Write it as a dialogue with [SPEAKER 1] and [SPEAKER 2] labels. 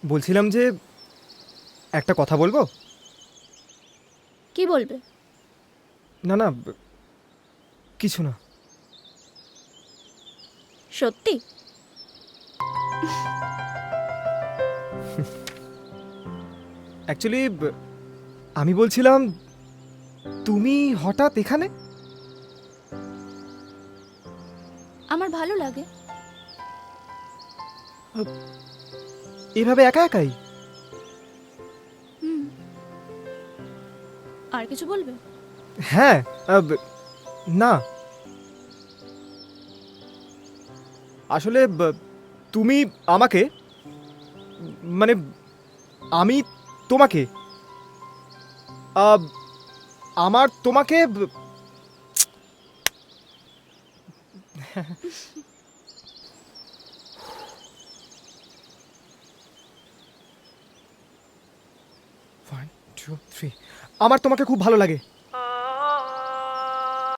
[SPEAKER 1] বলছিলাম যে একটা কথা বলবো।
[SPEAKER 2] কি বলবে?
[SPEAKER 1] না না, কিছু না।
[SPEAKER 2] সত্যি?
[SPEAKER 1] অ্যাকচুয়ালি আমি বলছিলাম, তুমি হঠাৎ এখানে?
[SPEAKER 2] আমার ভালো লাগে।
[SPEAKER 1] এভাবে একা একাই?
[SPEAKER 2] হুম। আর কিছু বলবে?
[SPEAKER 1] হ্যাঁ। না, আসলে তুমি আমাকে, মানে আমি তোমাকে, আহ, আমার তোমাকে ওয়ান টু থ্রি, আমার তোমাকে খুব ভালো লাগে।